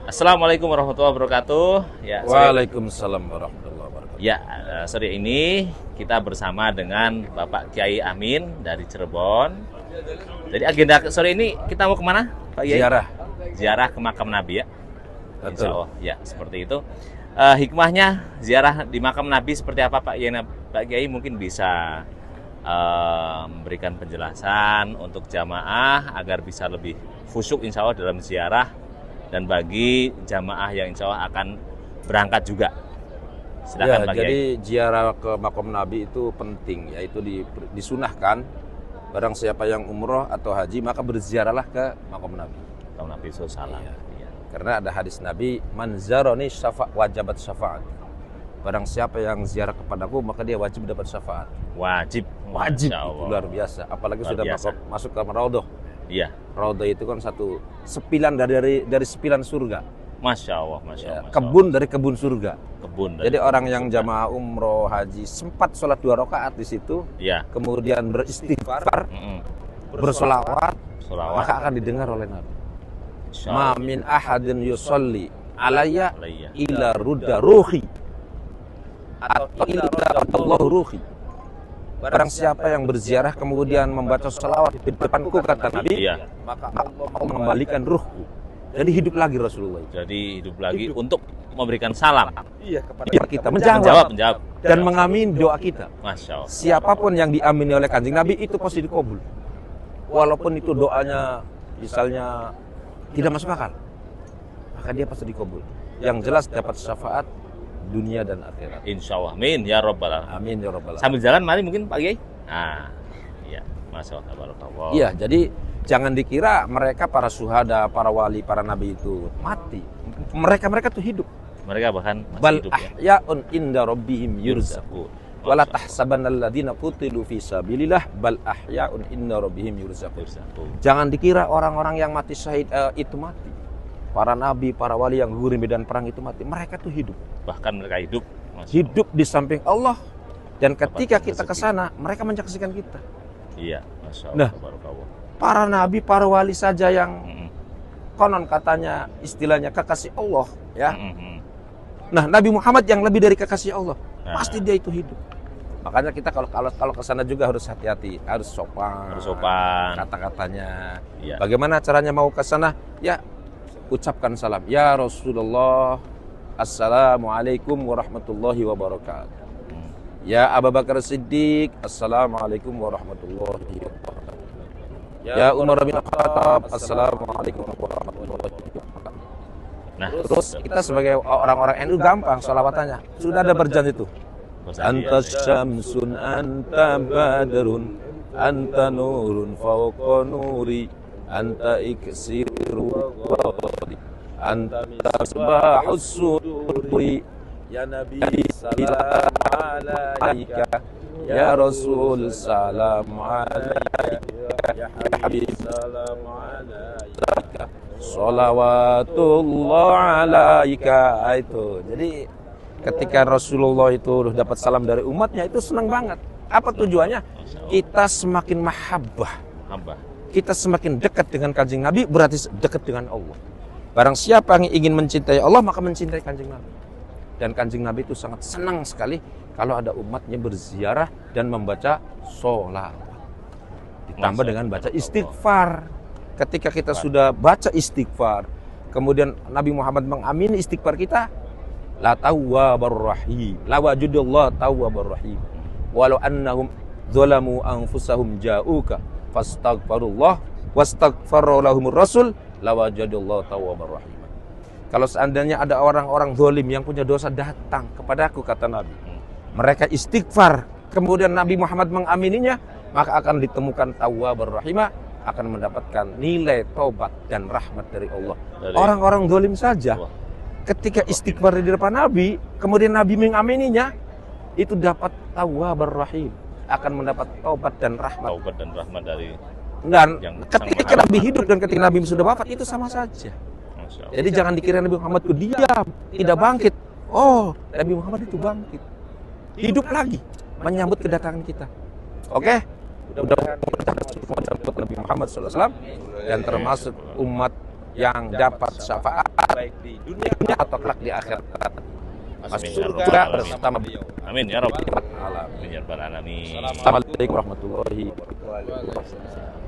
Assalamualaikum warahmatullahi wabarakatuh. Ya, Waalaikumsalam warahmatullahi wabarakatuh. ya, sore ini kita bersama dengan Bapak Kiai Amin dari Cirebon. Jadi agenda sore ini kita mau kemana, Pak Kiai? Ziarah. Ziarah ke makam Nabi ya. Insya Betul. Allah, ya seperti itu. Hikmahnya ziarah di makam Nabi seperti apa, Pak Kiai? Pak Kiai mungkin bisa memberikan penjelasan untuk jamaah agar bisa lebih khusyuk insya Allah dalam ziarah, dan bagi jamaah yang insya Allah akan berangkat juga. Silakan Pak Kiai. Jadi ziarah ke makam Nabi itu penting, yaitu disunahkan barang siapa yang umroh atau haji maka berziarahlah ke makam Nabi. Makam Nabi SAW. Iya. Karena ada hadis Nabi, man zaroni wajabat syafaat. Barang siapa yang ziarah kepadaku maka dia wajib dapat syafaat. Wajib. Wajib, Masya itu Allah. luar biasa. Apalagi Luar sudah biasa. masuk ke Raudhah. Iya, Raudhah itu kan satu sepilan dari sepilan surga. Masya Allah, Masya Ya, Allah. kebun dari kebun surga. Kebun. dari Jadi orang kebun yang surga. jamaah umroh haji sempat sholat 2 rakaat di situ, Iya. kemudian beristighfar, Mm-mm. bersolawat, Sholawat. maka akan didengar oleh Nabi. Insya Ma Allah. min ahadin yusolli alayya Alayya. ila rudda ruhi atau ila Allah ruhi. Barang siapa yang berziarah kemudian membaca sholawat di depanku, kata Nabi, Iya. maka Allah mengembalikan ruhku. Jadi hidup lagi Rasulullah. Jadi hidup lagi untuk memberikan salam. Iya, kepada kita menjawab Menjawab. dan mengamin doa kita. Masya Allah. Siapapun yang diamini oleh Kanjeng Nabi itu pasti dikabul. Walaupun itu doanya misalnya tidak masuk akal, maka dia pasti dikabul. Yang jelas dapat syafaat dunia dan akhirat. Insya Allah. Amin. Ya Rabbal Alamin. Amin ya rabbal alamin. Sambil jalan mari mungkin Pak Kiai. Nah, iya. Masya Allah. Tabarakallah. Iya, jadi jangan dikira mereka para syuhada, para wali, para nabi itu mati. Mereka tuh hidup. Mereka bahkan masih Bal hidup ya. ahyaun inda rabbihim yurzaqun. Wala tahsabanna alladziina qutilu fi sabilillah bal ahyaun inda rabbihim yurzaqun. Jangan dikira orang-orang yang mati syahid itu mati. Para nabi, para wali yang gugur di medan perang itu mati. Mereka tuh hidup. Bahkan mereka hidup. Masya Allah. Hidup di samping Allah. Dan ketika Dapat kita ke rezeki. sana, mereka menyaksikan kita. Iya. Masya Allah. Nah. Tabarakallah. Para nabi, para wali saja yang Mm-mm. konon katanya istilahnya kekasih Allah, ya. Mm-mm. Nah, Nabi Muhammad yang lebih dari kekasih Allah, Nah. pasti dia itu hidup. Makanya kita kalau ke sana juga harus hati-hati, harus sopan. Harus sopan. Kata-katanya. Iya. Bagaimana caranya mau ke sana? Ya, ucapkan salam. Ya Rasulullah, Assalamualaikum warahmatullahi wabarakatuh. Hmm. Ya Abu Bakar Siddiq, Assalamualaikum warahmatullahi wabarakatuh. Ya Umar bin Khattab, Assalamualaikum warahmatullahi wabarakatuh. Nah, Terus kita sebagai orang-orang NU gampang sholawatannya. Sudah ada berjanji itu. Anta syamsun, anta badrun, anta nurun fawqa nuri, anta iksiru waqti, anta misbahus suri. Ya Nabi salam alaika, ya Rasul salam alaika, ya Habib salam alaika, sholawatullah alaika. Itu jadi ketika Rasulullah itu dapat salam dari umatnya itu senang banget. Apa tujuannya? Kita semakin mahabbah, hamba. kita semakin dekat dengan Kanjeng Nabi, berarti dekat dengan Allah. Barang siapa yang ingin mencintai Allah maka mencintai Kanjeng Nabi. Dan Kanjeng Nabi itu sangat senang sekali kalau ada umatnya berziarah dan membaca sholawat. Ditambah dengan baca istighfar. Ketika kita sudah baca istighfar, kemudian Nabi Muhammad mengamini istighfar kita, la tawwabar rahim, la wajudullah tawwabar rahim, walau annahum zalamu anfusahum ja'uka fastaghfirullah wastaghfara lahumur rasul la wajadullah tawwabar rahim. Kalau seandainya ada orang-orang zalim yang punya dosa datang kepadaku, kata Nabi, mereka istighfar, kemudian Nabi Muhammad mengamininya, maka akan ditemukan tawwabar rahimah, akan mendapatkan nilai taubat dan rahmat dari Allah. Orang-orang zalim saja ketika istighfar di depan Nabi, kemudian Nabi mengamininya, itu dapat tawwabar rahim, akan mendapat taubat dan rahmat. Taubat dan rahmat dari Dan yang ketika Nabi hidup dan ketika Nabi sudah wafat itu sama saja. Masya Allah. Jadi jangan dikira Nabi Muhammad itu diam, tidak bangkit. Oh, Nabi Muhammad itu bangkit, hidup lagi, menyambut kedatangan kita. Oke? Mudah-mudahan kita menyambut Nabi Muhammad SAW dan termasuk umat yang dapat syafaat baik di dunia atau kelak di akhirat. Masuk Amin, ya surga Rabbal Alamin. bersama beliau. Amin ya Rabbal Alamin. Amin ya Rabbal Alamin. Assalamualaikum warahmatullahi wabarakatuh.